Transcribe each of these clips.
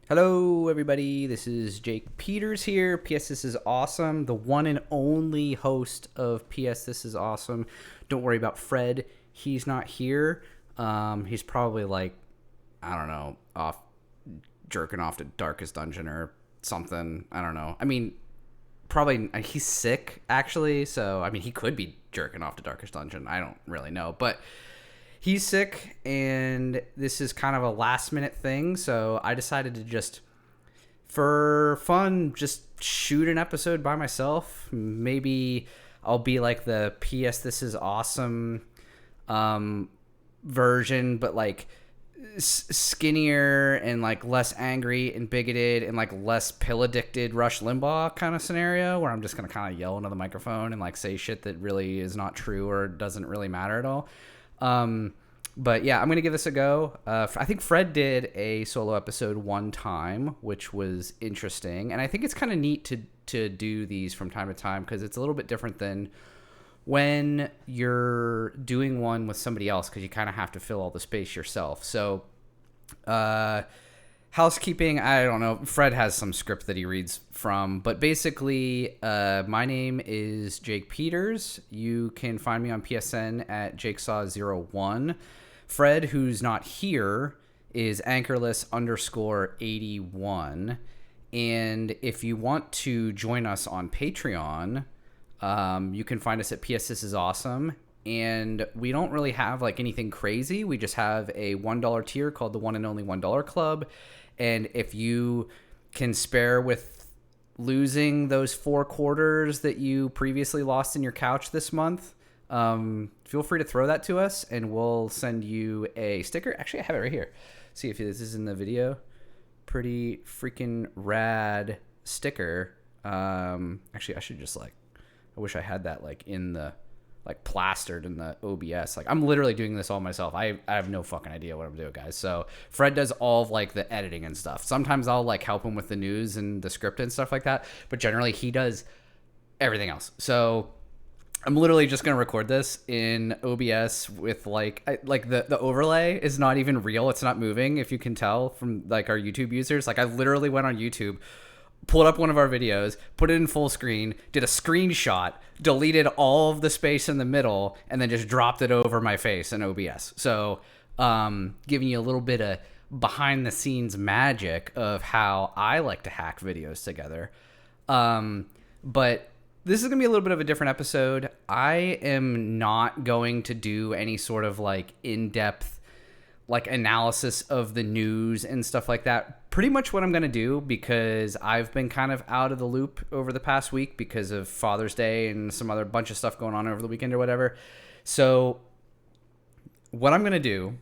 Hello, everybody. This is Jake Peters here. PS This Is Awesome, the one and only host of PS This Is Awesome. Don't worry about Fred. He's not here. He's probably I don't know, jerking off to Darkest Dungeon or something. I don't know. I mean, probably he's sick, actually. So, I mean, he could be jerking off to Darkest Dungeon. I don't really know. But he's sick, and this is kind of a last-minute thing, so I decided to just, for fun, just shoot an episode by myself. Maybe I'll be like the PS This Is Awesome version, but skinnier and less angry and bigoted and less pill-addicted Rush Limbaugh kind of scenario, where I'm just going to kind of yell into the microphone and say shit that really is not true or doesn't really matter at all. But yeah, I'm going to give this a go. I think Fred did a solo episode one time, which was interesting. And I think it's kind of neat to do these from time to time, because it's a little bit different than when you're doing one with somebody else, because you kind of have to fill all the space yourself. So, housekeeping, I don't know. Fred has some script that he reads from, but basically, my name is Jake Peters. You can find me on PSN at JakeSaw01. Fred, who's not here, is Anchorless_81. And if you want to join us on Patreon, you can find us at PS This Is Awesome. And we don't really have anything crazy. We just have a $1 tier called the One and Only $1 Club. And if you can spare with losing those 4 quarters that you previously lost in your couch this month, feel free to throw that to us, and we'll send you a sticker. Actually, I have it right here. See if this is in the video. Pretty freaking rad sticker. Actually, I should just I wish I had that in the plastered in the OBS. I'm literally doing this all myself. I have no fucking idea what I'm doing, guys. So Fred does all of the editing and stuff. Sometimes I'll help him with the news and the script and stuff like that, but generally he does everything else. So I'm literally just gonna record this in OBS with the overlay is not even real. It's not moving, if you can tell from our YouTube users. I literally went on YouTube, pulled up one of our videos, put it in full screen, did a screenshot, deleted all of the space in the middle, and then just dropped it over my face in OBS. So, giving you a little bit of behind the scenes magic of how I like to hack videos together. But this is going to be a little bit of a different episode. I am not going to do any sort of in-depth analysis of the news and stuff like that. Pretty much what I'm going to do, because I've been kind of out of the loop over the past week because of Father's Day and some other bunch of stuff going on over the weekend or whatever. So what I'm going to do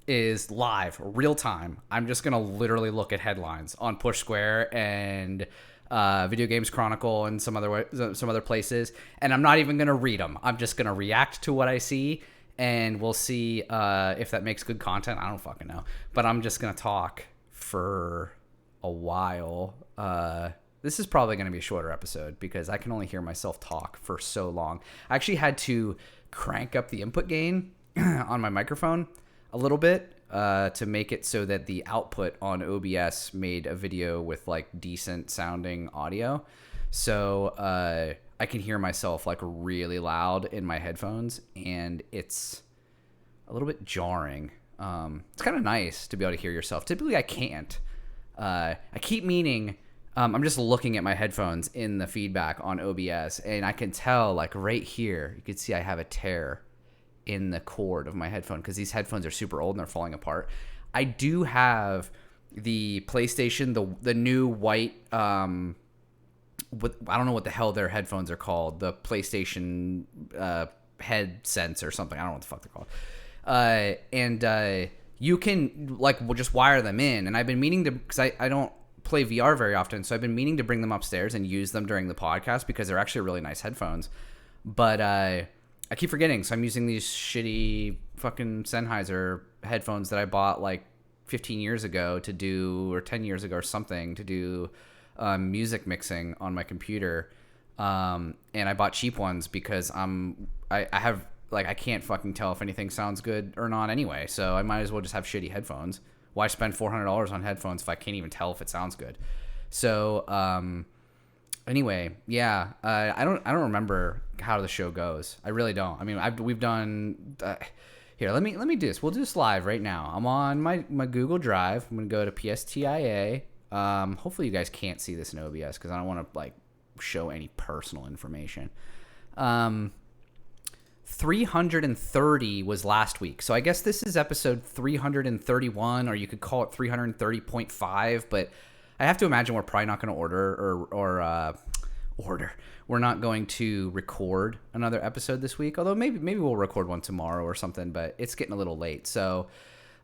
is live, real time. I'm just going to literally look at headlines on Push Square and Video Games Chronicle and some other places, and I'm not even going to read them. I'm just going to react to what I see, and we'll see if that makes good content. I don't fucking know. But I'm just going to talk for a while. This is probably going to be a shorter episode because I can only hear myself talk for so long. I actually had to crank up the input gain on my microphone a little bit to make it so that the output on OBS made a video with decent sounding audio. So I can hear myself really loud in my headphones, and it's a little bit jarring. It's kind of nice to be able to hear yourself. Typically I can't. I keep meaning, I'm just looking at my headphones in the feedback on OBS, and I can tell right here, you can see I have a tear in the cord of my headphone because these headphones are super old and they're falling apart. I do have the PlayStation, the new white, I don't know what the hell their headphones are called. The PlayStation head sense or something. I don't know what the fuck they're called. And you can we'll just wire them in. And I've been meaning to, because I don't play VR very often, so I've been meaning to bring them upstairs and use them during the podcast because they're actually really nice headphones. But I keep forgetting, so I'm using these shitty fucking Sennheiser headphones that I bought 15 years ago to do, or 10 years ago or something, to do music mixing on my computer. And I bought cheap ones because I have like I can't fucking tell if anything sounds good or not anyway. So I might as well just have shitty headphones. Why spend $400 on headphones if I can't even tell if it sounds good? So anyway, yeah, I don't remember how the show goes. I really don't. I mean, we've done. Here, let me do this. We'll do this live right now. I'm on my Google Drive. I'm gonna go to PSTIA. Hopefully you guys can't see this in OBS because I don't want to like show any personal information. 330 was last week. So I guess this is episode 331, or you could call it 330.5, but I have to imagine we're probably not going to order. We're not going to record another episode this week, although maybe we'll record one tomorrow or something, but it's getting a little late. So,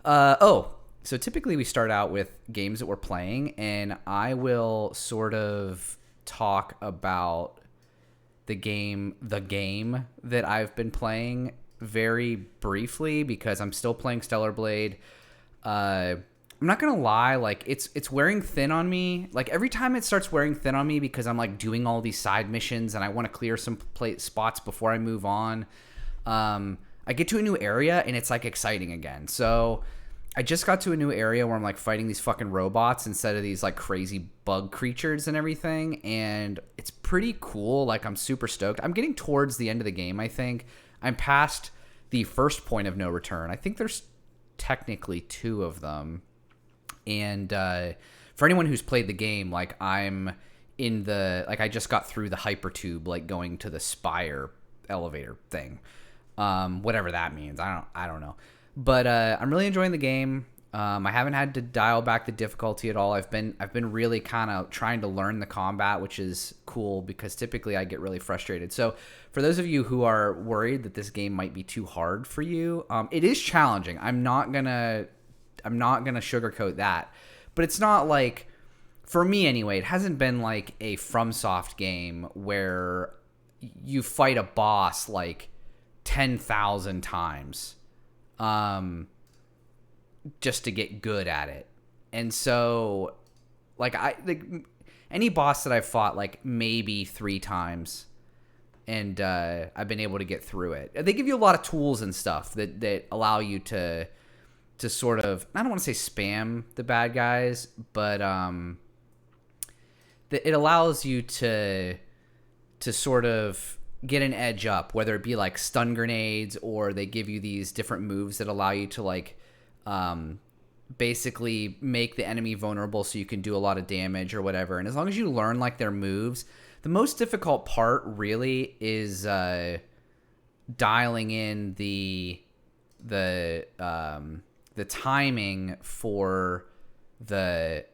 so typically we start out with games that we're playing, and I will sort of talk about the game that I've been playing very briefly because I'm still playing Stellar Blade. I'm not gonna lie, like it's wearing thin on me. Like every time it starts wearing thin on me because I'm like doing all these side missions and I want to clear some spots before I move on. I get to a new area and it's like exciting again. So I just got to a new area where I'm like fighting these fucking robots instead of these like crazy bug creatures and everything. And it's pretty cool. Like I'm super stoked. I'm getting towards the end of the game. I think I'm past the first point of no return. I think there's technically 2 of them. And for anyone who's played the game, like I'm in the, like I just got through the hypertube, like going to the Spire elevator thing. Whatever that means. I don't know. But I'm really enjoying the game. I haven't had to dial back the difficulty at all. I've been really kind of trying to learn the combat, which is cool because typically I get really frustrated. So for those of you who are worried that this game might be too hard for you, it is challenging. I'm not gonna sugarcoat that, but it's not like, for me anyway, it hasn't been like a FromSoft game where you fight a boss like 10,000 times. Just to get good at it. And so like any boss that I've fought like maybe 3 times and I've been able to get through it. They give you a lot of tools and stuff that allow you to sort of, I don't want to say spam the bad guys, but it allows you to sort of get an edge up, whether it be like stun grenades or they give you these different moves that allow you to like basically make the enemy vulnerable so you can do a lot of damage or whatever. And as long as you learn like their moves, the most difficult part really is dialing in the timing for the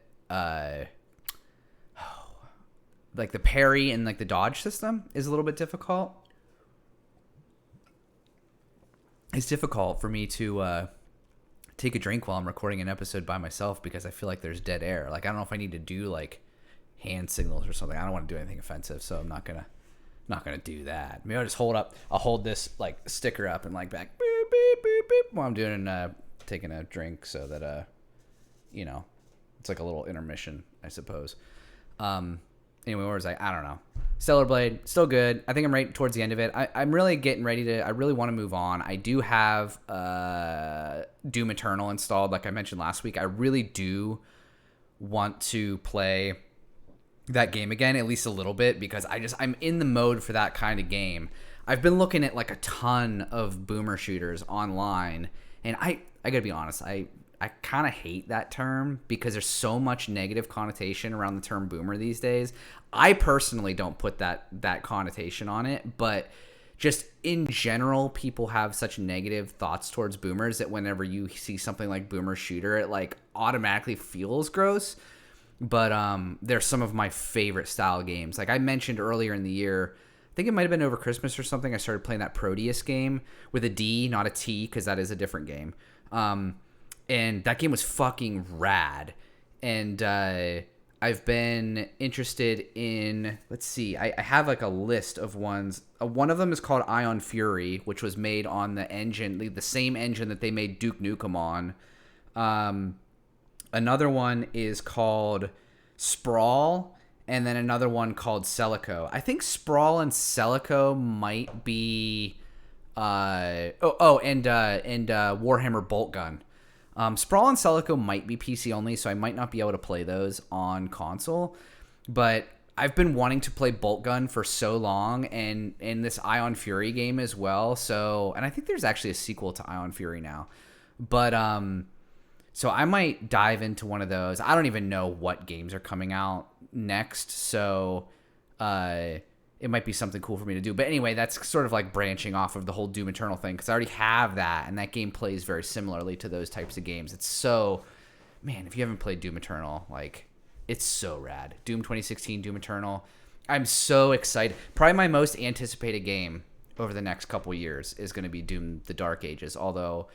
like the parry and like the dodge system is a little bit difficult. It's difficult for me to take a drink while I'm recording an episode by myself because I feel like there's dead air. Like I don't know if I need to do like hand signals or something. I don't want to do anything offensive, so I'm not gonna do that. Maybe I'll hold this like sticker up and like back beep beep beep beep while I'm doing taking a drink so that you know, it's like a little intermission, I suppose. Anyway, where was I? I don't know. Stellar Blade, still good. I think I'm right towards the end of it. I'm really getting ready to... I really want to move on. I do have Doom Eternal installed, like I mentioned last week. I really do want to play that game again, at least a little bit, because I'm in the mode for that kind of game. I've been looking at like a ton of boomer shooters online, and I gotta be honest, I kind of hate that term because there's so much negative connotation around the term boomer these days. I personally don't put that connotation on it, but just in general, people have such negative thoughts towards boomers that whenever you see something like boomer shooter, it like automatically feels gross. But they're some of my favorite style games. Like I mentioned earlier in the year, I think it might have been over Christmas or something, I started playing that Proteus game with a D, not a T, because that is a different game. And that game was fucking rad. And I've been interested in, let's see, I have like a list of ones. One of them is called Ion Fury, which was made on the engine, the same engine that they made Duke Nukem on. Another one is called Sprawl, and then another one called Celico. I think Sprawl and Celico might be And Warhammer Bolt Gun. Sprawl and Celico might be PC only, so I might not be able to play those on console. But I've been wanting to play Bolt Gun for so long, and this Ion Fury game as well. So, and I think there's actually a sequel to Ion Fury now. But so I might dive into one of those. I don't even know what games are coming out next, so it might be something cool for me to do. But anyway, that's sort of like branching off of the whole Doom Eternal thing, because I already have that, and that game plays very similarly to those types of games. It's so, man, if you haven't played Doom Eternal, like, it's so rad. Doom 2016, Doom Eternal. I'm so excited. Probably my most anticipated game over the next couple years is going to be Doom: The Dark Ages. Although,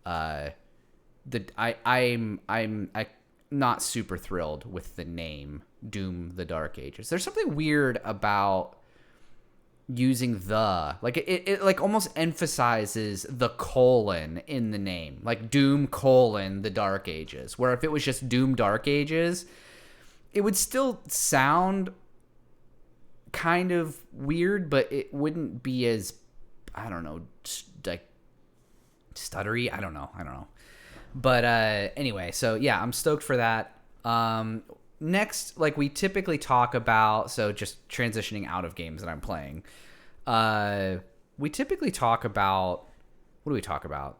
I'm not super thrilled with the name Doom: The Dark Ages. There's something weird about using it like almost emphasizes the colon in the name, like Doom : The Dark Ages, where if it was just Doom Dark Ages, it would still sound kind of weird, but it wouldn't be as, I don't know, like stuttery. I don't know. But anyway, so yeah, I'm stoked for that. Next, like we typically talk about, so just transitioning out of games that I'm playing, we typically talk about, what do we talk about?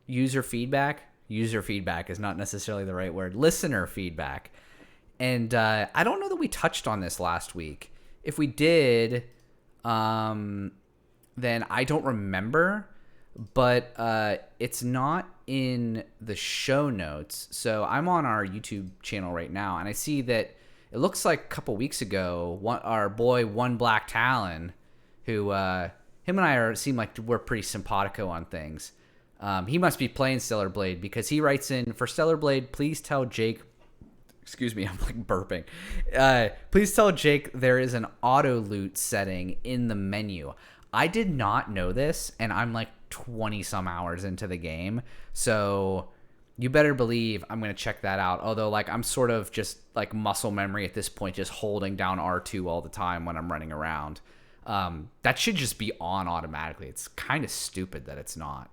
User feedback. User feedback is not necessarily the right word. Listener feedback. And I don't know that we touched on this last week. If we did, then I don't remember, but it's not in the show notes. So I'm on our YouTube channel right now, and I see that it looks like a couple weeks ago, our boy One Black Talon, who him and I seem like we're pretty simpatico on things. He must be playing Stellar Blade, because he writes in, for Stellar Blade, please tell Jake. Excuse me, I'm like burping. Please tell Jake there is an auto loot setting in the menu. I did not know this, and I'm like 20 some hours into the game, so you better believe I'm going to check that out. Although, like, I'm sort of just like muscle memory at this point, just holding down R2 all the time when I'm running around. That should just be on automatically. It's kind of stupid that it's not.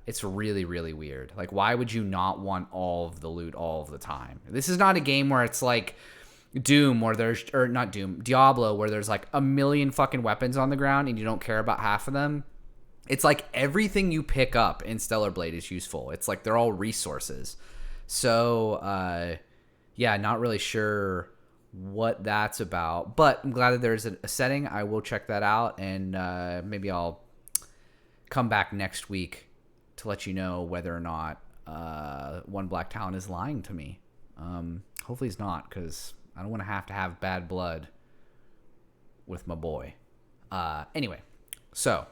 It's really, really weird. Like, why would you not want all of the loot all of the time? This is not a game where it's like Doom, or not Doom, Diablo, where there's like a million fucking weapons on the ground and you don't care about half of them. It's like everything you pick up in Stellar Blade is useful. It's like they're all resources. So, yeah, not really sure what that's about, but I'm glad that there's a setting. I will check that out, and maybe I'll come back next week to let you know whether or not One Black Talon is lying to me. Hopefully he's not, because I don't want to have bad blood with my boy. Anyway, so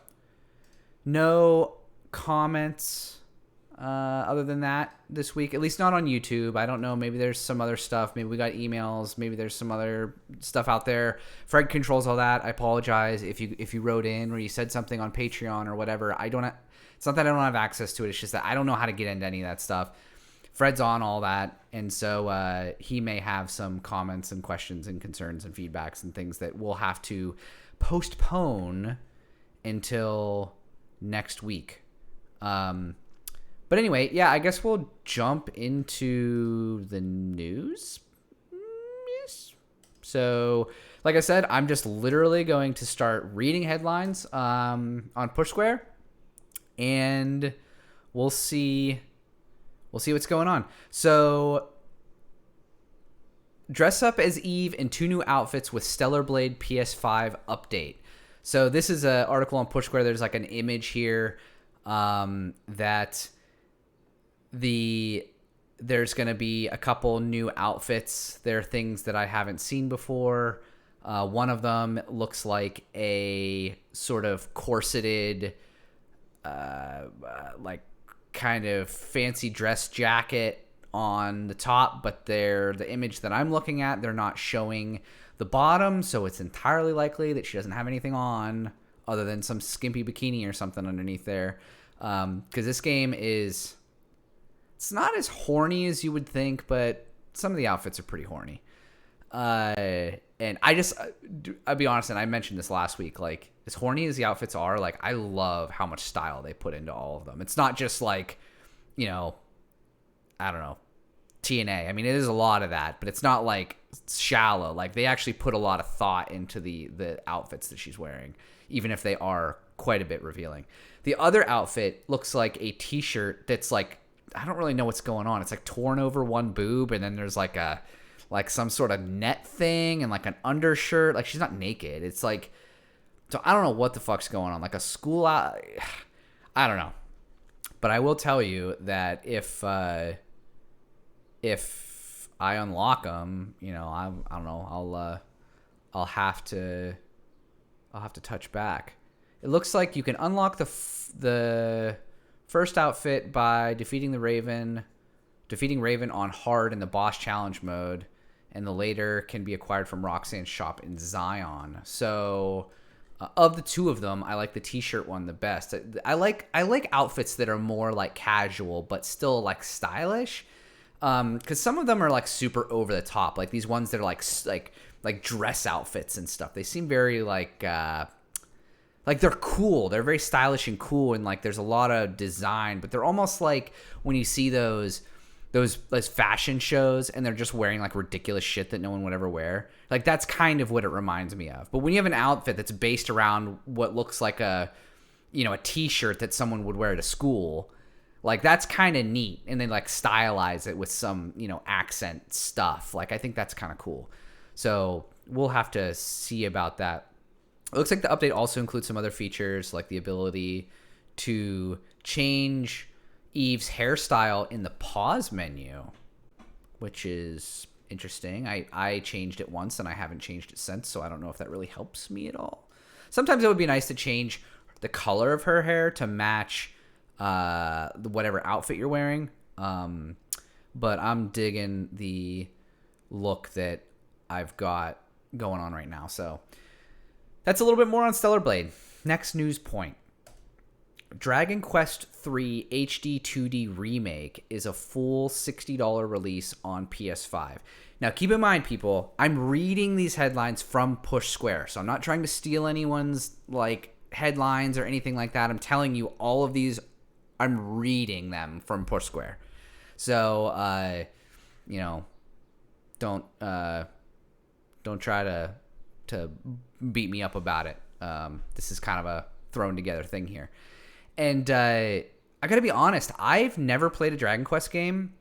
no comments other than that this week, at least not on YouTube. I don't know, maybe there's some other stuff. Maybe we got emails, maybe there's some other stuff out there. Fred controls all that. I apologize if you wrote in or you said something on Patreon or whatever. It's not that I don't have access to it, it's just that I don't know how to get into any of that stuff. Fred's on all that, and so he may have some comments and questions and concerns and feedbacks and things that we'll have to postpone until next week. But anyway, yeah, I guess we'll jump into the news. Yes. So, like I said, I'm just literally going to start reading headlines on Push Square, and we'll see what's going on. So, dress up as Eve in 2 new outfits with Stellar Blade PS5 update. So this is an article on Push Square. There's like an image here that there's going to be a couple new outfits. There are things that I haven't seen before. One of them looks like a sort of corseted, like kind of fancy dress jacket on the top, but the image that I'm looking at, they're not showing the bottom, so it's entirely likely that she doesn't have anything on other than some skimpy bikini or something underneath there. Because this game it's not as horny as you would think, but some of the outfits are pretty horny. And I'll be honest, and I mentioned this last week, like, as horny as the outfits are, like, I love how much style they put into all of them. It's not just like, you know, I don't know, TNA. I mean, it is a lot of that, but it's not like shallow. Like, they actually put a lot of thought into the outfits that she's wearing, even if they are quite a bit revealing. The other outfit looks like a t-shirt that's like, I don't really know what's going on. It's like torn over one boob, and then there's like some sort of net thing and like an undershirt. Like, she's not naked. It's like, so I don't know what the fuck's going on. Like a school out, I don't know. But I will tell you that if I unlock them, you know, I don't know, I'll have to touch back. It looks like you can unlock the first outfit by defeating Raven on hard in the boss challenge mode, and the later can be acquired from Roxanne's shop in Zion. So, of the two of them, I like the t-shirt one the best. I like outfits that are more like casual but still like stylish. Because some of them are like super over the top, like these ones that are like dress outfits and stuff. They seem very like they're cool. They're very stylish and cool, and like there's a lot of design, but they're almost like when you see those fashion shows and they're just wearing like ridiculous shit that no one would ever wear. Like, that's kind of what it reminds me of. But when you have an outfit that's based around what looks like a t-shirt that someone would wear to school, like, that's kind of neat. And then like stylize it with some, you know, accent stuff. Like, I think that's kind of cool. So we'll have to see about that. It looks like the update also includes some other features, like the ability to change Eve's hairstyle in the pause menu, which is interesting. I changed it once and I haven't changed it since, so I don't know if that really helps me at all. Sometimes it would be nice to change the color of her hair to match whatever outfit you're wearing. But I'm digging the look that I've got going on right now. So that's a little bit more on Stellar Blade. Next news point. Dragon Quest III HD 2D Remake is a full $60 release on PS5. Now, keep in mind, people, I'm reading these headlines from Push Square, so I'm not trying to steal anyone's like headlines or anything like that. I'm telling you all of these, I'm reading them from Push Square. So, you know, don't try to beat me up about it. This is kind of a thrown together thing here. And I got to be honest, I've never played a Dragon Quest game.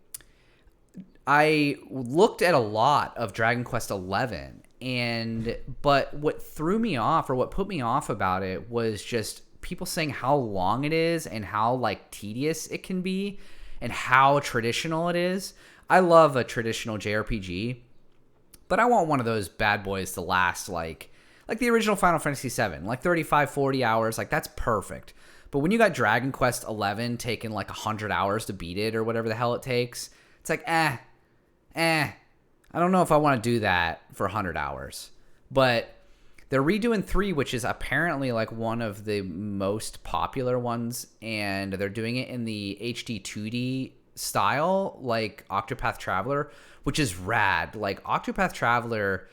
I looked at a lot of Dragon Quest XI, but what threw me off, or what put me off about it, was just people saying how long it is and how like tedious it can be and how traditional it is. I love a traditional JRPG, but I want one of those bad boys to last like the original Final Fantasy VII, like 35, 40 hours. Like, that's perfect. But when you got Dragon Quest XI taking like 100 hours to beat it or whatever the hell it takes, it's like, I don't know if I want to do that for 100 hours. But they're redoing 3, which is apparently like one of the most popular ones, and they're doing it in the HD 2D style, like Octopath Traveler, which is rad. Like, Octopath Traveler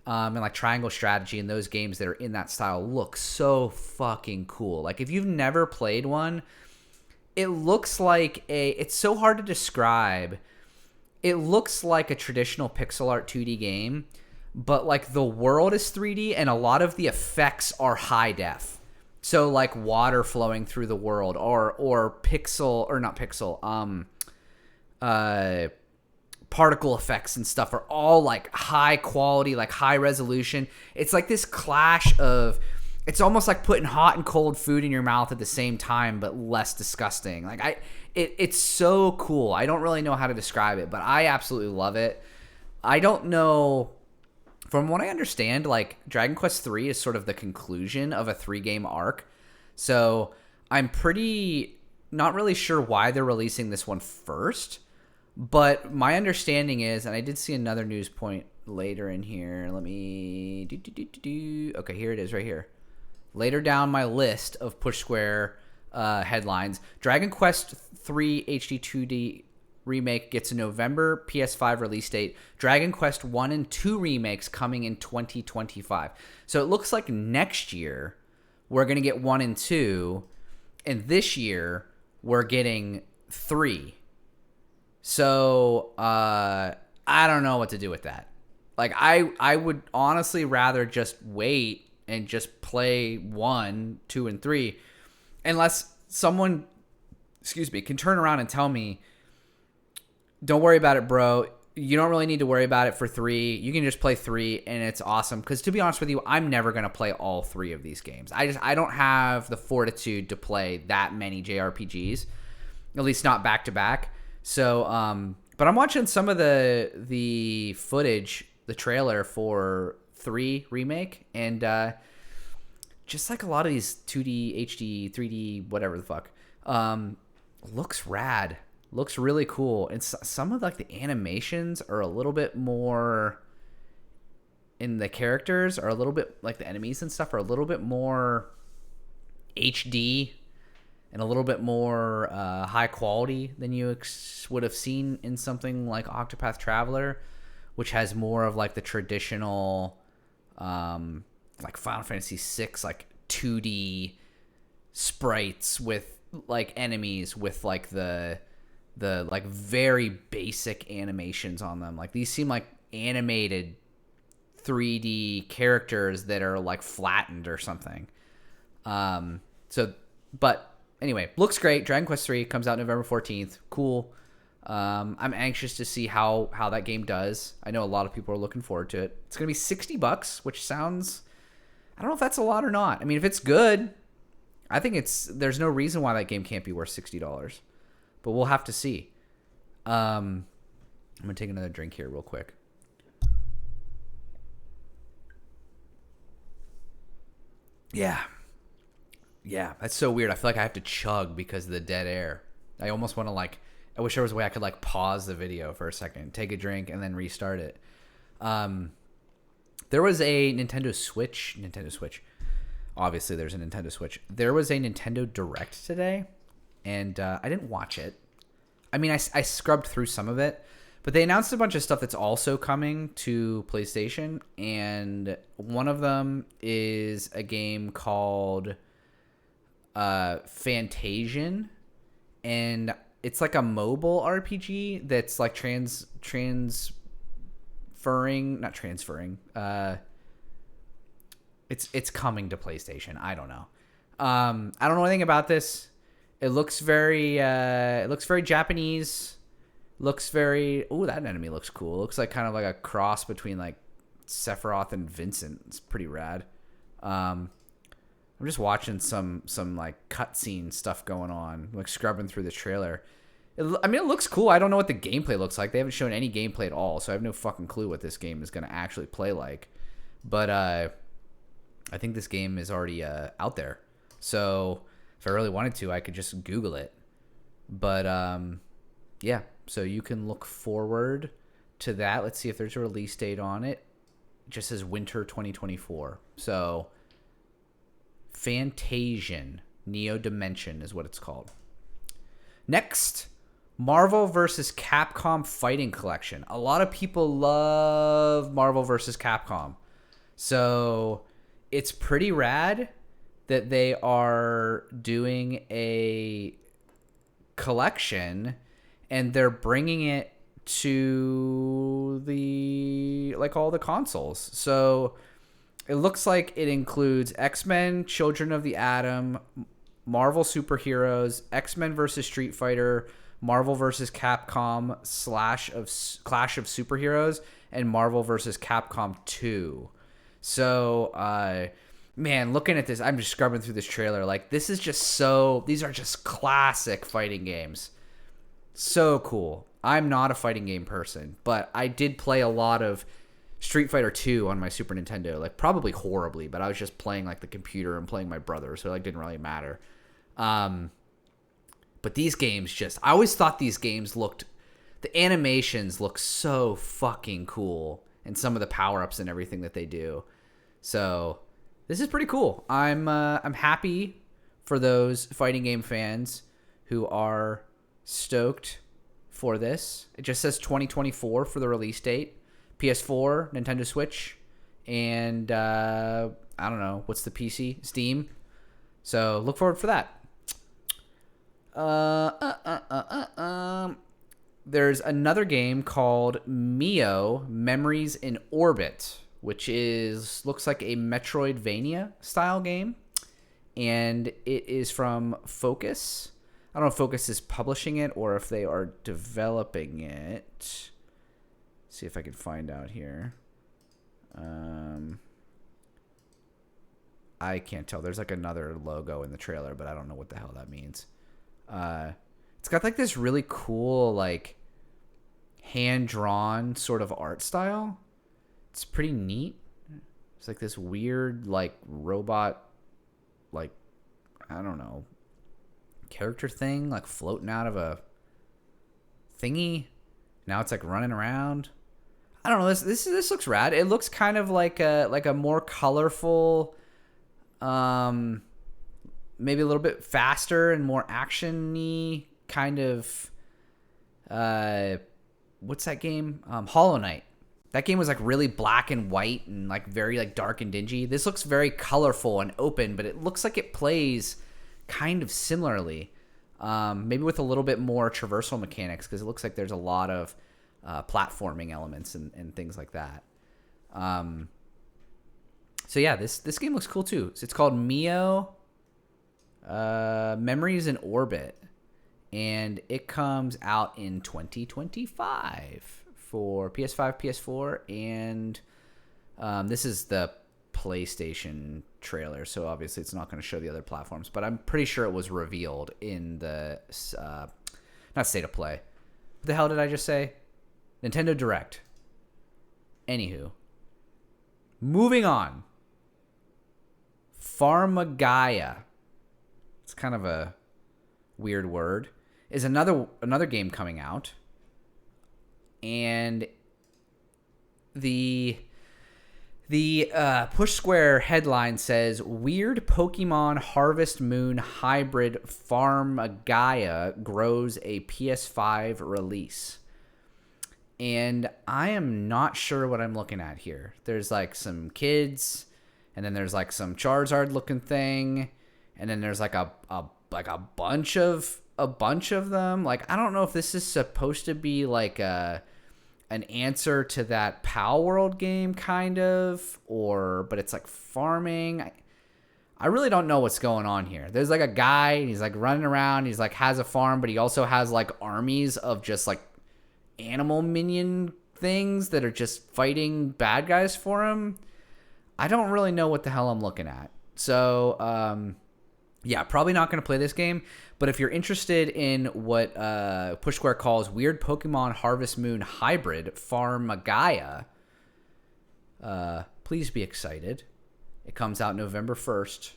and like Triangle Strategy and those games that are in that style look so fucking cool. Like, if you've never played one, it looks like it's so hard to describe. It looks like a traditional pixel art 2D game, but like the world is 3D and a lot of the effects are high def. So like water flowing through the world, or particle effects and stuff are all like high quality, like high resolution. It's like this clash of, it's almost like putting hot and cold food in your mouth at the same time, but less disgusting. Like, it's so cool. I don't really know how to describe it, but I absolutely love it. I don't know, from what I understand, like Dragon Quest III is sort of the conclusion of a 3-game arc. So I'm not really sure why they're releasing this one first. But my understanding is, and I did see another news point later in here. Let me Okay, here it is right here. Later down my list of Push Square headlines, Dragon Quest III HD 2D remake gets a November PS5 release date. Dragon Quest 1 and 2 remakes coming in 2025. So it looks like next year we're going to get 1 and 2, and this year we're getting 3. So I don't know what to do with that. Like, I would honestly rather just wait and just play 1, 2, and 3, unless someone, can turn around and tell me, don't worry about it, bro. You don't really need to worry about it for 3. You can just play 3, and it's awesome. Because to be honest with you, I'm never going to play all 3 of these games. I don't have the fortitude to play that many JRPGs, at least not back to back. So, but I'm watching some of the footage, the trailer for 3 remake, and just like a lot of these 2D, HD, 3D, whatever the fuck, looks rad. Looks really cool. And some of like the animations are a little bit more, in the characters are a little bit, like the enemies and stuff are a little bit more HD and a little bit more high quality than you would have seen in something like Octopath Traveler, which has more of like the traditional like Final Fantasy VI, like 2D sprites with like enemies with like the like very basic animations on them. Like these seem like animated 3D characters that are like flattened or something. But anyway, looks great. Dragon Quest 3 comes out November 14th. Cool. I'm anxious to see how that game does. I know a lot of people are looking forward to it. It's going to be $60, which sounds, I don't know if that's a lot or not. I mean, if it's good, I think there's no reason why that game can't be worth $60. But we'll have to see. I'm going to take another drink here real quick. Yeah, that's so weird. I feel like I have to chug because of the dead air. I almost want to I wish there was a way I could pause the video for a second, take a drink, and then restart it. There was a Nintendo Switch. Obviously, there's a Nintendo Switch. There was a Nintendo Direct today, and I didn't watch it. I mean, I scrubbed through some of it, but they announced a bunch of stuff that's also coming to PlayStation, and one of them is a game called Fantasian, and it's like a mobile RPG that's like it's coming to PlayStation. I don't know. I don't know anything about this. It looks very Japanese. Looks very, that enemy looks cool. Looks like kind of like a cross between like Sephiroth and Vincent. It's pretty rad. I'm just watching some like cutscene stuff going on, like scrubbing through the trailer. It looks cool. I don't know what the gameplay looks like. They haven't shown any gameplay at all, so I have no fucking clue what this game is going to actually play like. But I think this game is already out there. So if I really wanted to, I could just Google it. But yeah, so you can look forward to that. Let's see if there's a release date on it. It just says winter 2024. So Fantasian Neo Dimension is what it's called. Next, Marvel vs. Capcom Fighting Collection. A lot of people love Marvel vs. Capcom. So it's pretty rad that they are doing a collection and they're bringing it to all the consoles. So it looks like it includes X-Men, Children of the Atom, Marvel Superheroes, X-Men vs. Street Fighter, Marvel vs. Capcom Clash of Superheroes, and Marvel vs. Capcom 2. So, man, looking at this, I'm just scrubbing through this trailer. Like, these are just classic fighting games. So cool. I'm not a fighting game person, but I did play a lot of Street Fighter 2 on my Super Nintendo, like probably horribly, but I was just playing like the computer and playing my brother, so like didn't really matter. But these games I always thought these games the animations look so fucking cool, and some of the power-ups and everything that they do. So this is pretty cool. I'm happy for those fighting game fans who are stoked for this. It just says 2024 for the release date. PS4, Nintendo Switch, and I don't know, what's the PC? Steam. So look forward for that. There's another game called Mio Memories in Orbit, which looks like a Metroidvania style game, and it is from Focus. I don't know if Focus is publishing it or if they are developing it. Let's see if I can find out here. I can't tell. There's like another logo in the trailer, but I don't know what the hell that means. It's got like this really cool, like hand-drawn sort of art style. It's pretty neat. It's like this weird, like robot, like, I don't know, character thing, like floating out of a thingy. Now it's like running around. I don't know. This looks rad. It looks kind of like a more colorful, maybe a little bit faster and more action-y kind of. What's that game? Hollow Knight. That game was like really black and white and like very like dark and dingy. This looks very colorful and open, but it looks like it plays kind of similarly, maybe with a little bit more traversal mechanics, because it looks like there's a lot of platforming elements and things like that. So yeah, this game looks cool too. So it's called Mio Memories in Orbit, and it comes out in 2025 for PS5, PS4, and this is the PlayStation trailer, so obviously it's not going to show the other platforms, but I'm pretty sure it was revealed in the not State of Play. What the hell did I just say? Nintendo Direct. Anywho, moving on. Pharmagaia. It's kind of a weird word. Is another game coming out, and the Push Square headline says weird Pokemon Harvest Moon hybrid Pharmagaia grows a PS5 release. And I am not sure what I'm looking at here. There's like some kids, and then there's like some Charizard looking thing, and then there's like a bunch of them. Like, I don't know if this is supposed to be like an answer to that Pal World game kind of, but it's like farming. I really don't know what's going on here. There's like a guy, and he's like running around, he's like has a farm, but he also has like armies of just like animal minion things that are just fighting bad guys for him. I don't really know what the hell I'm looking at. So, yeah, probably not going to play this game. But if you're interested in what Push Square calls weird Pokemon Harvest Moon hybrid Pharmagaia, please be excited. It comes out November 1st,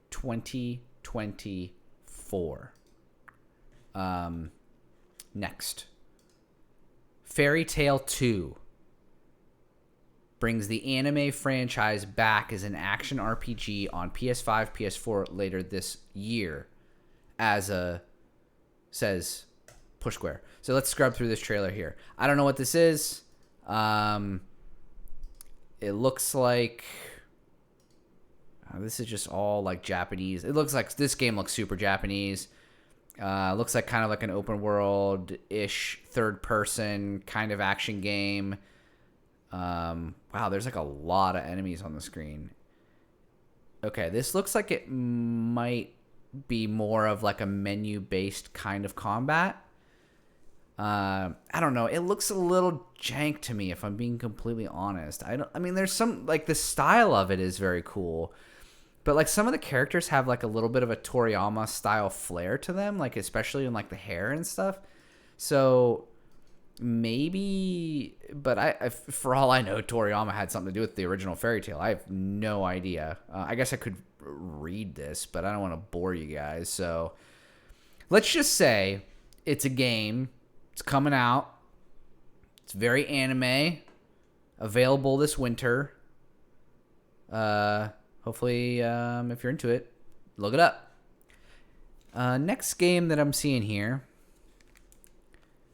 2024. Next. Fairy Tail 2 brings the anime franchise back as an action RPG on PS5, PS4 later this year, says Push Square. So let's scrub through this trailer here. I don't know what this is. It looks like this is just all like Japanese. It looks like this game looks super Japanese. Looks like kind of like an open world-ish third person kind of action game. Wow, there's like a lot of enemies on the screen. Okay, this looks like it might be more of like a menu-based kind of combat. I don't know. It looks a little jank to me, if I'm being completely honest. I mean, there's some, like, the style of it is very cool, but like some of the characters have like a little bit of a Toriyama style flair to them, like especially in like the hair and stuff. So maybe, but I for all I know, Toriyama had something to do with the original Fairy Tail. I have no idea. I guess I could read this, but I don't want to bore you guys. So let's just say it's a game. It's coming out. It's very anime. Available this winter. Hopefully, if you're into it, look it up. Next game that I'm seeing here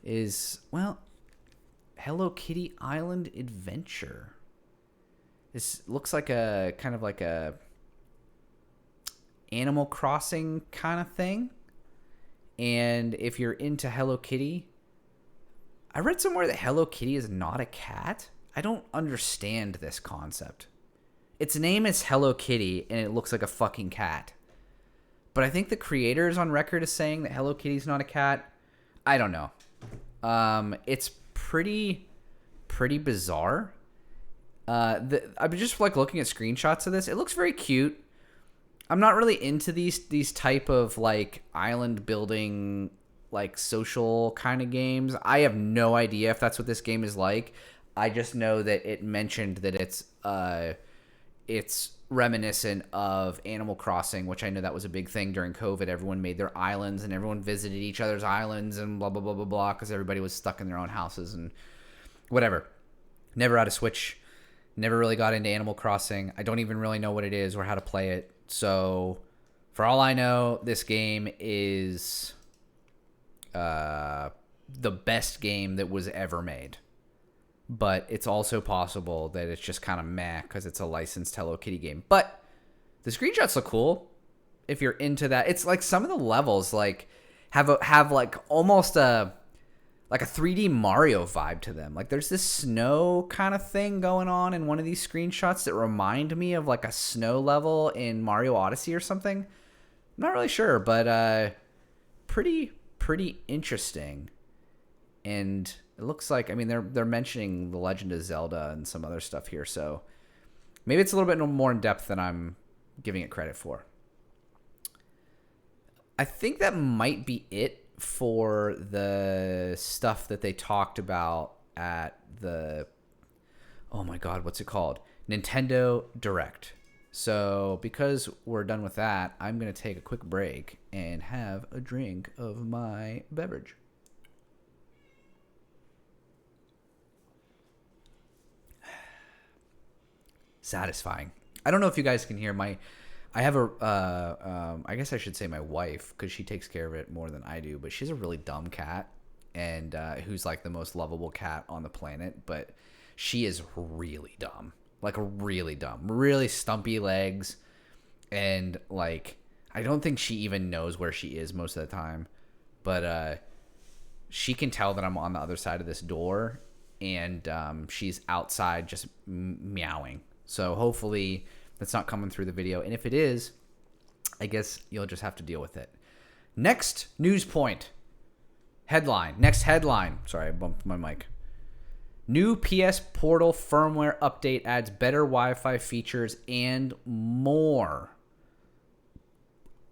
is, well, Hello Kitty Island Adventure. This looks like a kind of like a Animal Crossing kind of thing. And if you're into Hello Kitty, I read somewhere that Hello Kitty is not a cat. I don't understand this concept. Its name is Hello Kitty, and it looks like a fucking cat. But I think the creator is on record as saying that Hello Kitty's not a cat. I don't know. It's pretty bizarre. I'm just like looking at screenshots of this. It looks very cute. I'm not really into these type of like island building, like social kind of games. I have no idea if that's what this game is like. I just know that it mentioned that it's reminiscent of Animal Crossing, which I know that was a big thing during COVID. Everyone made their islands and everyone visited each other's islands and blah, blah, blah, blah, blah, because everybody was stuck in their own houses and whatever. Never had a Switch. Never really got into Animal Crossing. I don't even really know what it is or how to play it. So for all I know, this game is the best game that was ever made. But it's also possible that it's just kind of meh because it's a licensed Hello Kitty game. But the screenshots look cool if you're into that. It's like some of the levels like have like almost a 3D Mario vibe to them. Like there's this snow kind of thing going on in one of these screenshots that remind me of like a snow level in Mario Odyssey or something. I'm not really sure, but pretty interesting. And it looks like, I mean, they're mentioning The Legend of Zelda and some other stuff here, so maybe it's a little bit more in depth than I'm giving it credit for. I think that might be it for the stuff that they talked about at the, oh my god, what's it called? Nintendo Direct. So because we're done with that, I'm going to take a quick break and have a drink of my beverage. Satisfying. I don't know if you guys can hear I have I guess I should say my wife, because she takes care of it more than I do, but she's a really dumb cat, and who's like the most lovable cat on the planet, but she is really dumb, like really dumb, really stumpy legs, and like I don't think she even knows where she is most of the time, but she can tell that I'm on the other side of this door, and she's outside just meowing. So hopefully that's not coming through the video. And if it is, I guess you'll just have to deal with it. Next news point. Headline. Next headline. Sorry, I bumped my mic. New PS Portal firmware update adds better Wi-Fi features and more.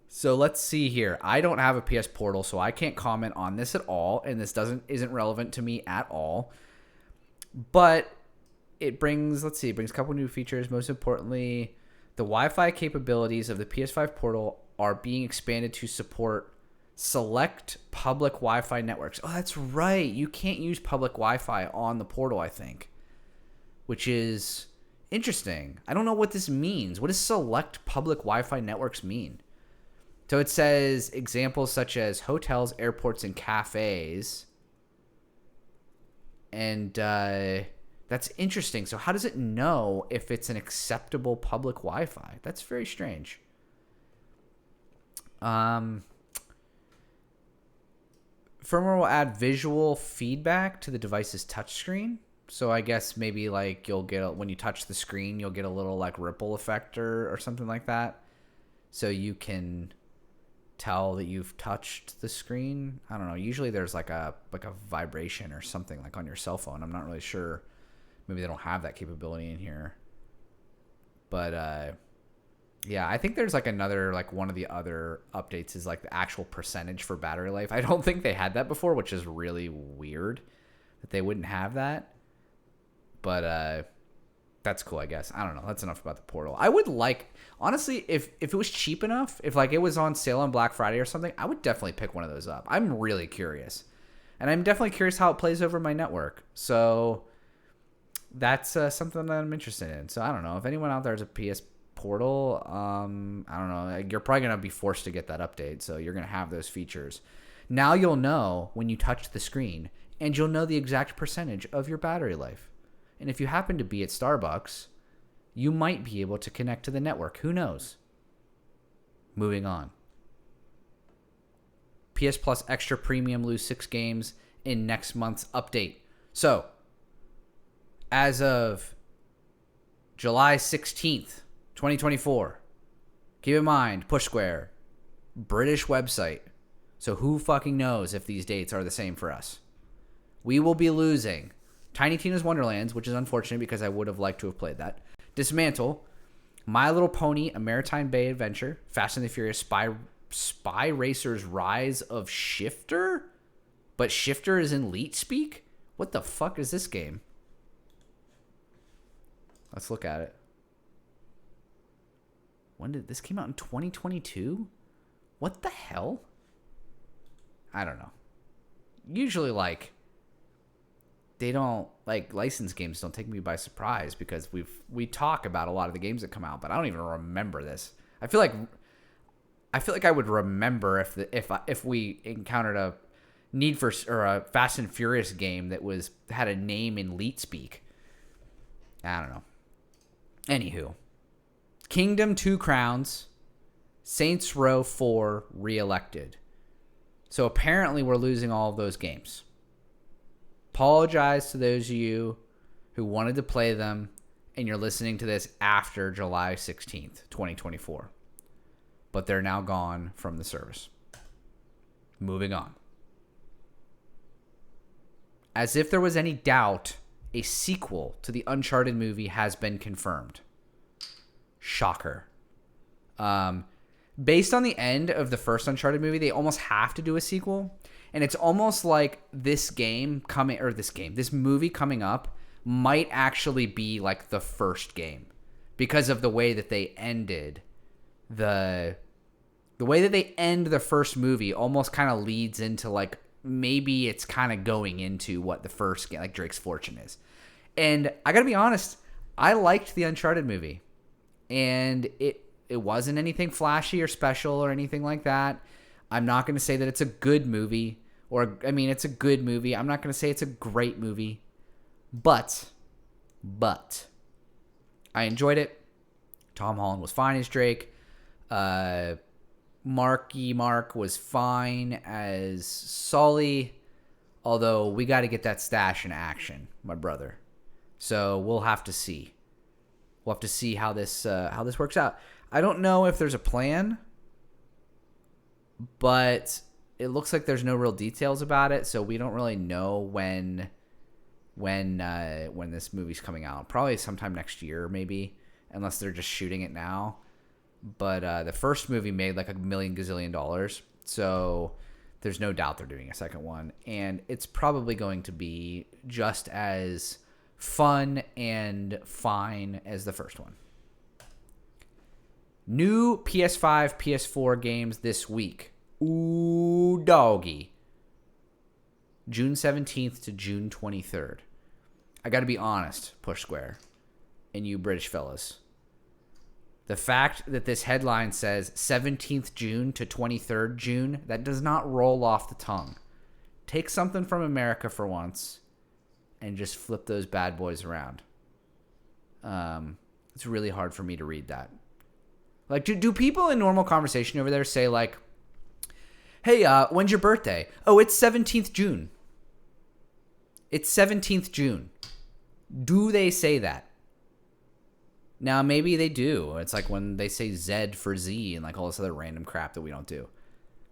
So let's see here. I don't have a PS Portal, so I can't comment on this at all, and this isn't relevant to me at all. But it brings a couple new features. Most importantly, the Wi-Fi capabilities of the PS5 Portal are being expanded to support select public Wi-Fi networks. Oh, that's right. You can't use public Wi-Fi on the Portal, I think, which is interesting. I don't know what this means. What does select public Wi-Fi networks mean? So it says examples such as hotels, airports, and cafes. And that's interesting. So how does it know if it's an acceptable public Wi-Fi? That's very strange. Firmware will add visual feedback to the device's touchscreen. So I guess maybe like you'll get, when you touch the screen, you'll get a little like ripple effect or something like that. So you can tell that you've touched the screen. I don't know. Usually there's like a vibration or something like on your cell phone. I'm not really sure. Maybe they don't have that capability in here. But yeah, I think there's like another, like one of the other updates is like the actual percentage for battery life. I don't think they had that before, which is really weird that they wouldn't have that. But that's cool, I guess. I don't know. That's enough about the Portal. I would like, honestly, if it was cheap enough, if like it was on sale on Black Friday or something, I would definitely pick one of those up. I'm really curious. And I'm definitely curious how it plays over my network. So that's something that I'm interested in. So I don't know. If anyone out there has a PS Portal, I don't know. You're probably going to be forced to get that update. So you're going to have those features. Now you'll know when you touch the screen and you'll know the exact percentage of your battery life. And if you happen to be at Starbucks, you might be able to connect to the network. Who knows? Moving on. PS Plus Extra Premium lose 6 games in next month's update. So, as of July 16th, 2024, keep in mind, Push Square, British website. So who fucking knows if these dates are the same for us? We will be losing Tiny Tina's Wonderlands, which is unfortunate because I would have liked to have played that. Dismantle, My Little Pony, A Maritime Bay Adventure, Fast and the Furious, Spy Racer's Rise of Shifter? But Shifter is in Leet speak? What the fuck is this game? Let's look at it. When did this came out in 2022? What the hell? I don't know. Usually, like, they don't, like, licensed games don't take me by surprise because we talk about a lot of the games that come out, but I don't even remember this. I feel like I would remember if we encountered a Need for or a Fast and Furious game that had a name in Leet speak. I don't know. Anywho, Kingdom 2 Crowns, Saints Row 4 reelected. So apparently we're losing all of those games. Apologize to those of you who wanted to play them and you're listening to this after July 16th, 2024. But they're now gone from the service. Moving on. As if there was any doubt, a sequel to the Uncharted movie has been confirmed. Shocker. Based on the end of the first Uncharted movie, they almost have to do a sequel. And it's almost like this movie coming up might actually be like the first game because of the way that they ended the way that they end the first movie almost kind of leads into like maybe it's kind of going into what the first game, like Drake's Fortune is. And I got to be honest, I liked the Uncharted movie. And it wasn't anything flashy or special or anything like that. I'm not going to say that it's a good movie. It's a good movie. I'm not going to say it's a great movie. But I enjoyed it. Tom Holland was fine as Drake. Marky Mark was fine as Sully. Although we got to get that stash in action, my brother. So we'll have to see. We'll have to see how this works out. I don't know if there's a plan, but it looks like there's no real details about it, so we don't really know when this movie's coming out. Probably sometime next year, maybe, unless they're just shooting it now. But the first movie made like $1 million gazillion, so there's no doubt they're doing a second one, and it's probably going to be just as fun and fine as the first one. New PS5, PS4 games this week. Ooh, doggy. June 17th to June 23rd. I got to be honest, Push Square, and you British fellas. The fact that this headline says 17th June to 23rd June, that does not roll off the tongue. Take something from America for once and just flip those bad boys around. It's really hard for me to read that. Like, do people in normal conversation over there say, like, hey, when's your birthday? Oh, it's 17th June. It's 17th June. Do they say that? Now, maybe they do. It's like when they say Z for Z and like all this other random crap that we don't do.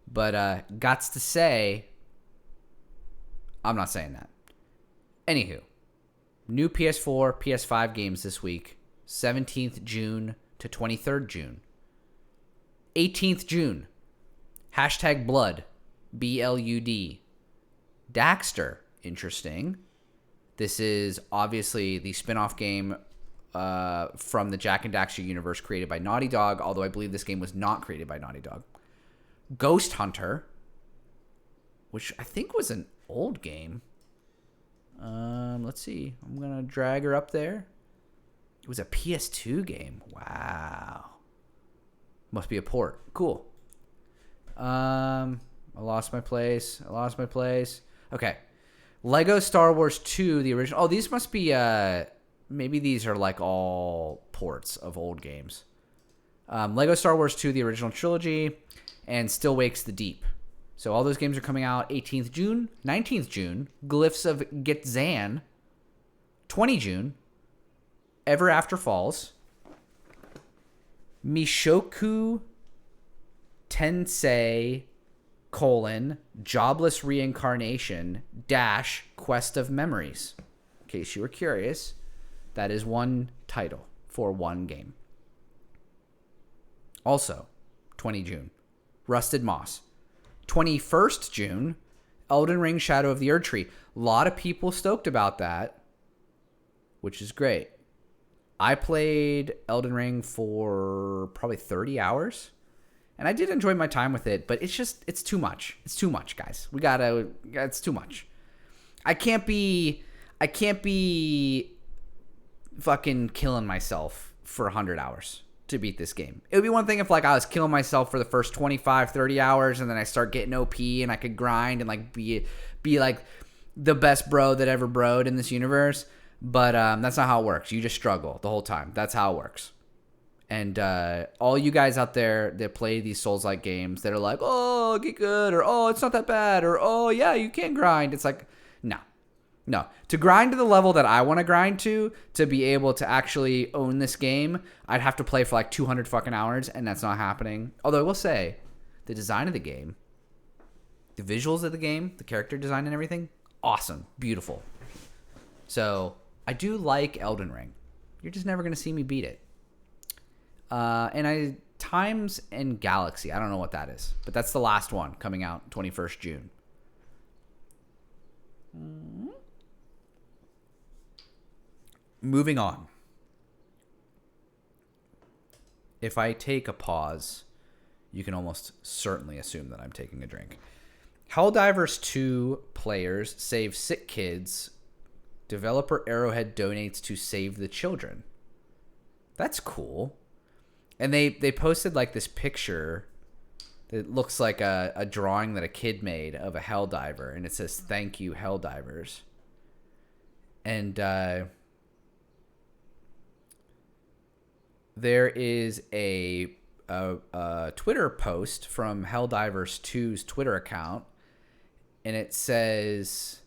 But gots to say, I'm not saying that. Anywho, new PS4, PS5 games this week. 17th June to 23rd June. 18th June. Hashtag Blood. BLUD. Daxter. Interesting. This is obviously the spin-off game from the Jak and Daxter universe created by Naughty Dog, although I believe this game was not created by Naughty Dog. Ghost Hunter, which I think was an old game. Let's see. I'm going to drag her up there. It was a PS2 game. Wow. Must be a port. Cool. I lost my place. Okay. Lego Star Wars 2, the original. Oh, these must be, maybe these are like all ports of old games. Lego Star Wars 2, the original trilogy, and Still Wakes the Deep. So all those games are coming out 18th June, 19th June, Glyphs of Getzan, 20 June, Ever After Falls, Mishoku Tensei, Jobless Reincarnation, Quest of Memories. In case you were curious, that is one title for one game. Also, 20 June, Rusted Moss. 21st June, Elden Ring Shadow of the Erdtree. A lot of people stoked about that, which is great. I played Elden Ring for probably 30 hours, and I did enjoy my time with it, but it's too much. It's too much, guys. It's too much. I can't be fucking killing myself for 100 hours to beat this game. It would be one thing if like I was killing myself for the first 25, 30 hours and then I start getting OP and I could grind and like be like the best bro that ever broed in this universe. But that's not how it works. You just struggle the whole time. That's how it works. And all you guys out there that play these Souls-like games that are like, oh, get good, or oh, it's not that bad, or oh, yeah, you can grind. It's like, no. To grind to the level that I want to grind to be able to actually own this game, I'd have to play for like 200 fucking hours, and that's not happening. Although I will say, the design of the game, the visuals of the game, the character design and everything, awesome, beautiful. So I do like Elden Ring. You're just never going to see me beat it. Times and Galaxy, I don't know what that is, but that's the last one coming out 21st June. Moving on. If I take a pause, you can almost certainly assume that I'm taking a drink. Helldivers 2 players save sick kids. Developer Arrowhead donates to save the children. That's cool. And they posted like this picture that looks like a drawing that a kid made of a Helldiver, and it says, "Thank you, Helldivers." And there is a Twitter post from Helldivers 2's Twitter account, and it says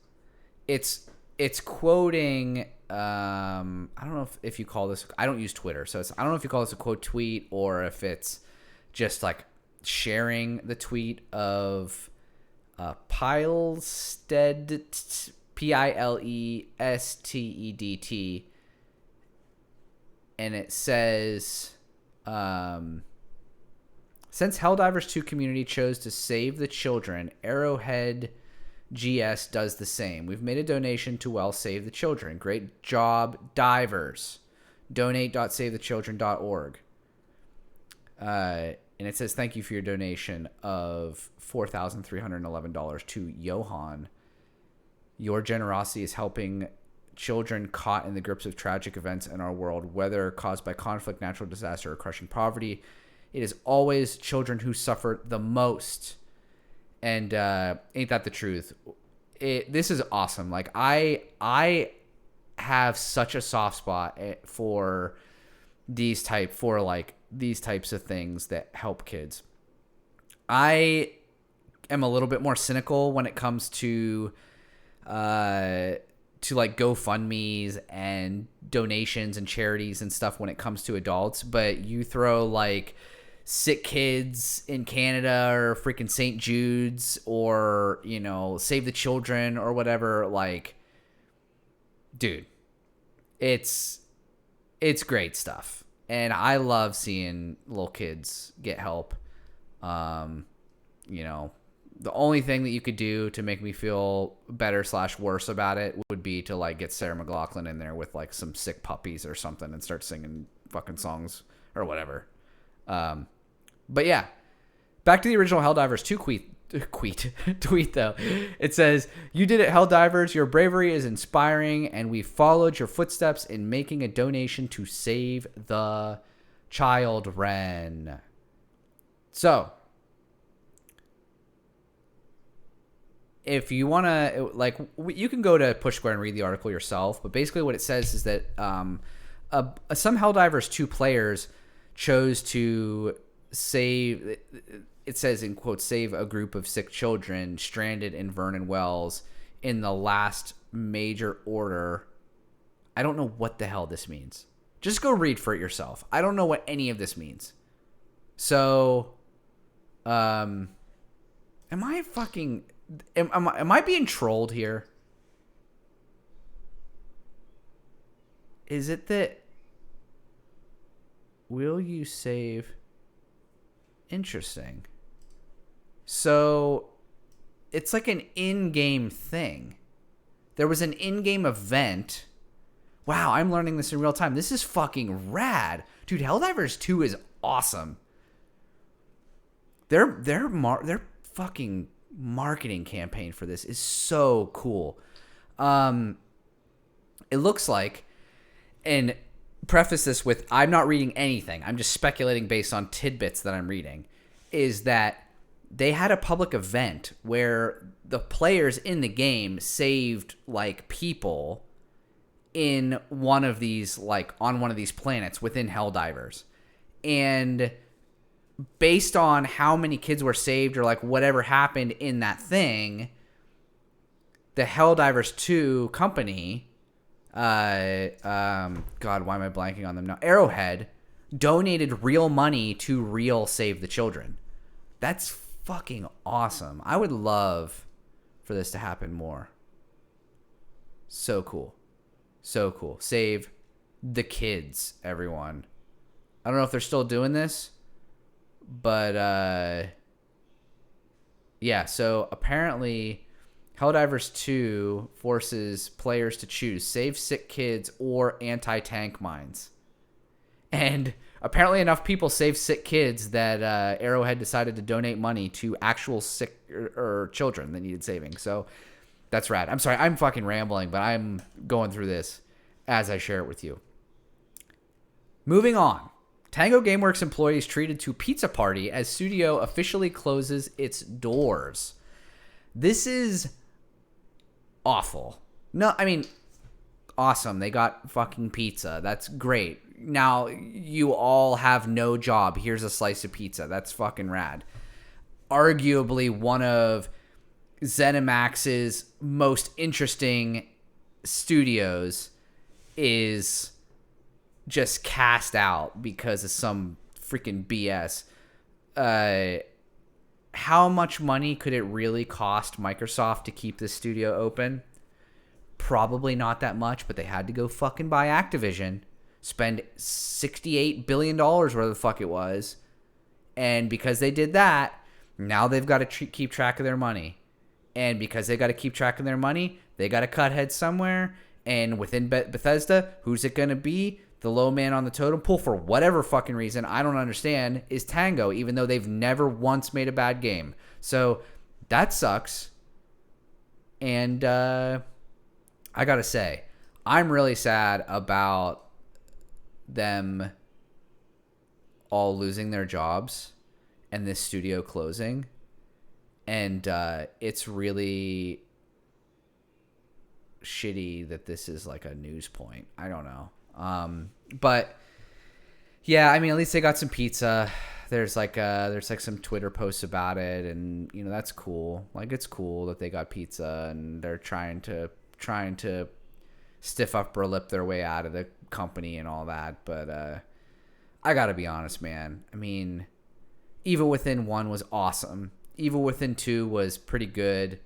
it's quoting I don't know if you call this, I don't use Twitter, so I don't know if you call this a quote tweet or if it's just like sharing the tweet of Pilested, Pilested, and it says, since Helldivers 2 community chose to save the children, Arrowhead GS does the same. We've made a donation to Save the Children. Great job, divers. Donate.savethechildren.org. And it says, thank you for your donation of $4,311 to Johan. Your generosity is helping children caught in the grips of tragic events in our world, whether caused by conflict, natural disaster, or crushing poverty. It is always children who suffer the most. And ain't that the truth? This is awesome. Like I have such a soft spot for these types of things that help kids. I am a little bit more cynical when it comes to like GoFundMe's and donations and charities and stuff when it comes to adults. But you throw like sick kids in Canada or freaking St. Jude's or, you know, Save the Children or whatever, like, dude, it's great stuff. And I love seeing little kids get help. You know, the only thing that you could do to make me feel better / worse about it would be to like get Sarah McLachlan in there with like some sick puppies or something and start singing fucking songs or whatever. But yeah, back to the original Helldivers 2 tweet though. It says, you did it, Helldivers. Your bravery is inspiring, and we followed your footsteps in making a donation to save the children. So, if you want to, like, you can go to Push Square and read the article yourself. But basically, what it says is that some Helldivers 2 players chose to save. It says in quotes, save a group of sick children stranded in Vernon Wells in the last major order. I don't know what the hell this means. Just go read for it yourself. I don't know what any of this means. So, am I fucking... Am I being trolled here? Is it that... Will you save... Interesting. So, it's like an in-game thing. There was an in-game event. Wow, I'm learning this in real time. This is fucking rad. Dude, Helldivers 2 is awesome. Their fucking marketing campaign for this is so cool. It looks like, and preface this with, I'm not reading anything. I'm just speculating based on tidbits that I'm reading, is that they had a public event where the players in the game saved like people in one of these, like on one of these planets within Helldivers. And based on how many kids were saved or like whatever happened in that thing, the Helldivers 2 company, God, why am I blanking on them now? Arrowhead donated real money to real Save the Children. That's fucking awesome. I would love for this to happen more. So cool. So cool. Save the kids, everyone. I don't know if they're still doing this, but yeah, so apparently Helldivers 2 forces players to choose save sick kids or anti-tank mines. And apparently enough people saved sick kids that Arrowhead decided to donate money to actual sick or children that needed saving. So that's rad. I'm sorry, I'm fucking rambling, but I'm going through this as I share it with you. Moving on. Tango Gameworks employees treated to pizza party as studio officially closes its doors. This is awful. No, I mean, awesome. They got fucking pizza. That's great. Now, you all have no job. Here's a slice of pizza. That's fucking rad. Arguably one of ZeniMax's most interesting studios is just cast out because of some freaking BS. How much money could it really cost Microsoft to keep this studio open? Probably not that much, but they had to go fucking buy Activision, spend $68 billion, whatever the fuck it was. And because they did that, now they've got to keep track of their money. And because they got to keep track of their money, they got to cut heads somewhere. And within Bethesda, who's it going to be? The low man on the totem pole, for whatever fucking reason, I don't understand, is Tango, even though they've never once made a bad game. So that sucks. And I gotta say, I'm really sad about them all losing their jobs and this studio closing. And it's really shitty that this is like a news point. I don't know. But yeah, I mean, at least they got some pizza. There's like some Twitter posts about it, and you know, that's cool. Like, it's cool that they got pizza and they're trying to stiff upper lip their way out of the company and all that. But I gotta be honest, man. I mean, Evil Within 1 was awesome. Evil Within 2 was pretty good.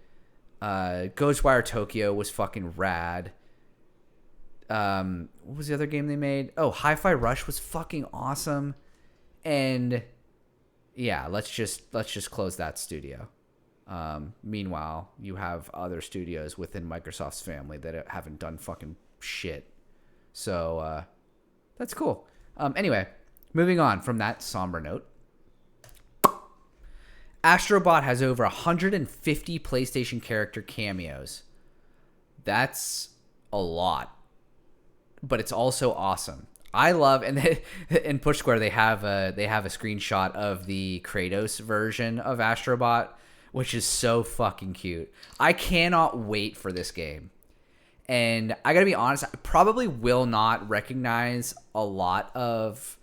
Ghostwire Tokyo was fucking rad. What was the other game they made? Oh, Hi-Fi Rush was fucking awesome. And yeah, let's just close that studio. Meanwhile, you have other studios within Microsoft's family that haven't done fucking shit. So that's cool. Anyway, moving on from that somber note. Astrobot has over 150 PlayStation character cameos. That's a lot. But it's also awesome. I love, and in Push Square they have a screenshot of the Kratos version of Astrobot, which is so fucking cute. I cannot wait for this game. And I gotta be honest, I probably will not recognize a lot of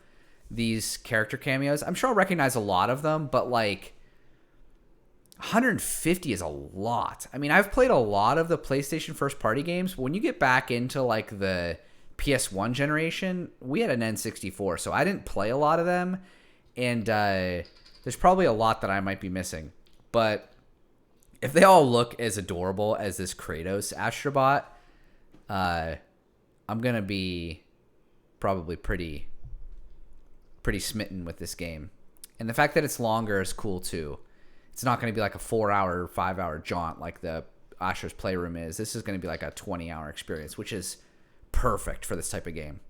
these character cameos. I'm sure I'll recognize a lot of them, but like 150 is a lot. I mean, I've played a lot of the PlayStation first party games. But when you get back into like the PS1 generation, we had an N64, so I didn't play a lot of them. And there's probably a lot that I might be missing. But if they all look as adorable as this Kratos Astrobot, I'm gonna be probably pretty smitten with this game. And the fact that it's longer is cool too. It's not gonna be like a 4-hour, 5-hour jaunt like the Astro's Playroom is. This is gonna be like a 20-hour experience, which is perfect for this type of game.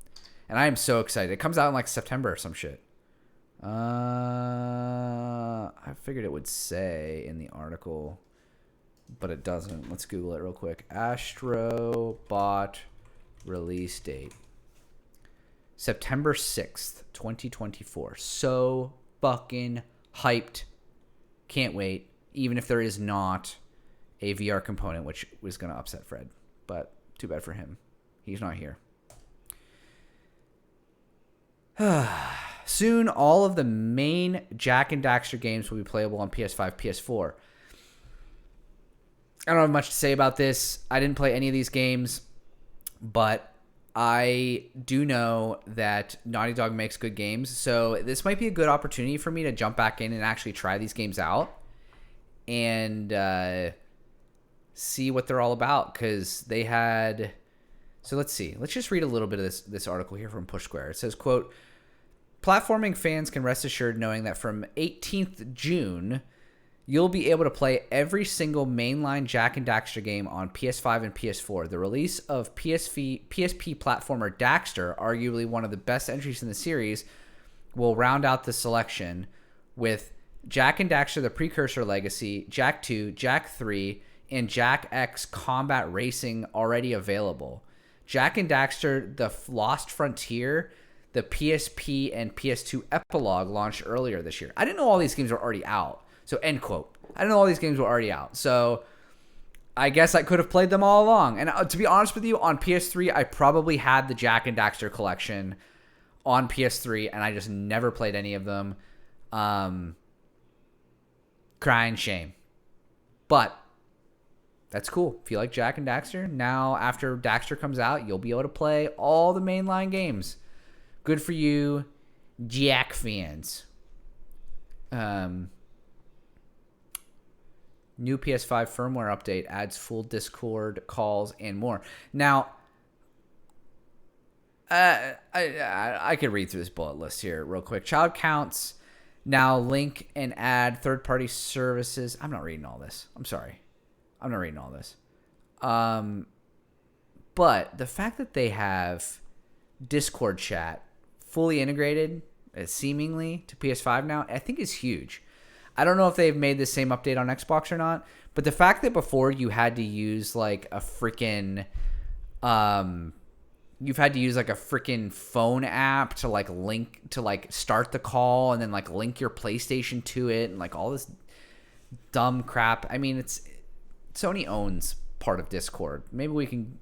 And I am so excited. It comes out in like September or some shit. I figured it would say in the article, but it doesn't. Let's Google it real quick. Astrobot release date. September 6th, 2024. So fucking hyped. Can't wait. Even if there is not a VR component, which was going to upset Fred. But too bad for him. He's not here. Soon, all of the main Jak and Daxter games will be playable on PS5, PS4. I don't have much to say about this. I didn't play any of these games, but I do know that Naughty Dog makes good games, so this might be a good opportunity for me to jump back in and actually try these games out and see what they're all about, because they had... So let's see. Let's just read a little bit of this article here from Push Square. It says, quote, platforming fans can rest assured knowing that from 18th June... you'll be able to play every single mainline Jak and Daxter game on PS5 and PS4. The release of PSP platformer Daxter, arguably one of the best entries in the series, will round out the selection with Jak and Daxter: The Precursor Legacy, Jak 2, Jak 3, and Jak X Combat Racing already available. Jak and Daxter: The Lost Frontier, the PSP and PS2 epilogue launched earlier this year. I didn't know all these games were already out. So, end quote. I didn't know all these games were already out. So, I guess I could have played them all along. And to be honest with you, on PS3, I probably had the Jak and Daxter collection on PS3, and I just never played any of them. Crying shame. But, that's cool. If you like Jak and Daxter, now after Daxter comes out, you'll be able to play all the mainline games. Good for you, Jak fans. New PS5 firmware update adds full Discord calls and more. Now, I could read through this bullet list here real quick. Child counts now link and add third-party services. I'm not reading all this. I'm sorry. I'm not reading all this. But the fact that they have Discord chat fully integrated, seemingly, to PS5 now, I think is huge. I don't know if they've made the same update on Xbox or not, but the fact that before you had to use like a freaking, you've had to use like a freaking phone app to like link to like start the call and then like link your PlayStation to it and like all this dumb crap. I mean, Sony owns part of Discord. Maybe we can,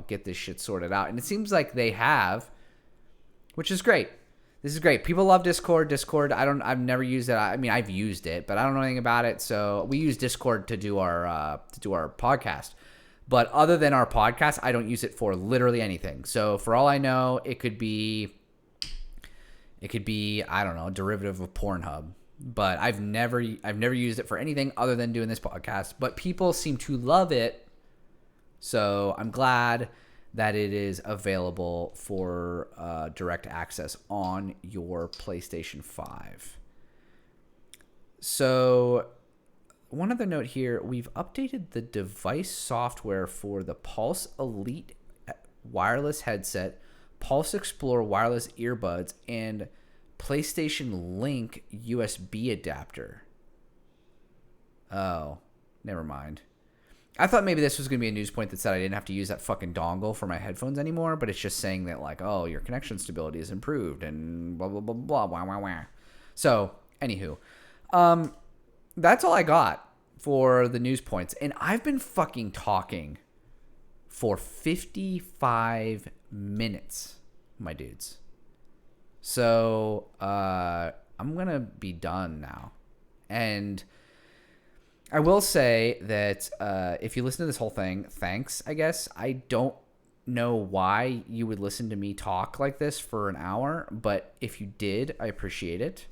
get this shit sorted out. And it seems like they have, which is great. This is great. People love Discord. I've never used it. I mean, I've used it, but I don't know anything about it. So we use Discord to do our podcast. But other than our podcast, I don't use it for literally anything. So for all I know, it could be I don't know, a derivative of Pornhub. But I've never used it for anything other than doing this podcast. But people seem to love it. So I'm glad that it is available for direct access on your PlayStation 5. So one other note here, we've updated the device software for the Pulse Elite wireless headset, Pulse Explorer wireless earbuds, and PlayStation Link USB adapter. Oh, never mind. I thought maybe this was going to be a news point that said I didn't have to use that fucking dongle for my headphones anymore, but it's just saying that, like, oh, your connection stability is improved and blah, blah, blah, blah, wah, wah, wah. So, anywho, that's all I got. for the news points. And I've been fucking talking for 55 minutes, my dudes. So I'm going to be done now. And I will say that if you listen to this whole thing, thanks, I guess. I don't know why you would listen to me talk like this for an hour, but if you did, I appreciate it.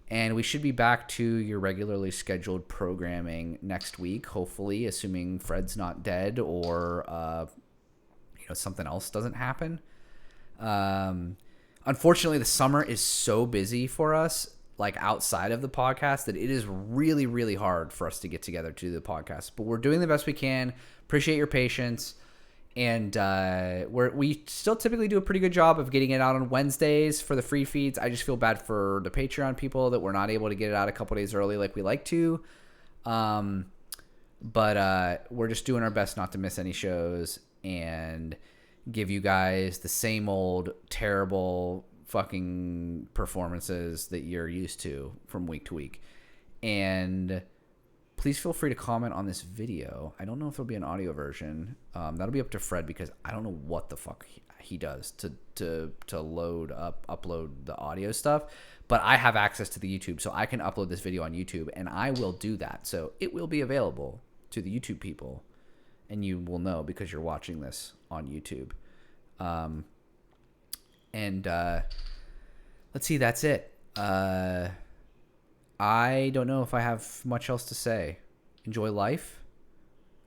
And we should be back to your regularly scheduled programming next week, hopefully, assuming Fred's not dead or something else doesn't happen. Unfortunately, the summer is so busy for us, like outside of the podcast, that it is really, really hard for us to get together to do the podcast. But we're doing the best we can. Appreciate your patience. And we still typically do a pretty good job of getting it out on Wednesdays for the free feeds. I just feel bad for the Patreon people that we're not able to get it out a couple days early like we like to. But we're just doing our best not to miss any shows and give you guys the same old terrible fucking performances that you're used to from week to week. And please feel free to comment on this video. I don't know if there'll be an audio version. That'll be up to Fred because I don't know what the fuck he does to upload the audio stuff. But I have access to the YouTube, so I can upload this video on YouTube, and I will do that. So it will be available to the YouTube people, and you will know because you're watching this on YouTube. Let's see, that's it. I don't know if I have much else to say. Enjoy life.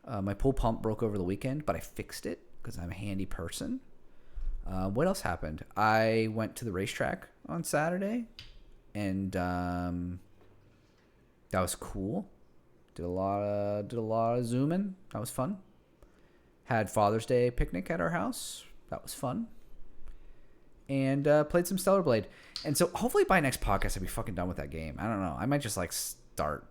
My pool pump broke over the weekend, but I fixed it because I'm a handy person. What else happened? I went to the racetrack on Saturday, and that was cool. Did a lot of zooming. That was fun. Had Father's Day picnic at our house. That was fun. And played some Stellar Blade. And so hopefully by next podcast I'll be fucking done with that game. I don't know. I might just like start,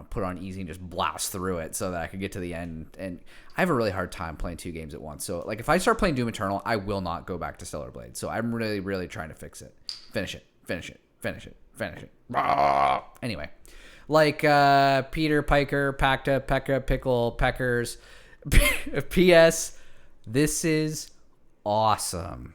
put it on easy and just blast through it so that I can get to the end. And I have a really hard time playing two games at once. So like if I start playing Doom Eternal, I will not go back to Stellar Blade. So I'm really, really trying to fix it. Finish it. Anyway, like Peter, Piker, Pacta, Pekka, Pickle, Peckers. P.S. This is awesome.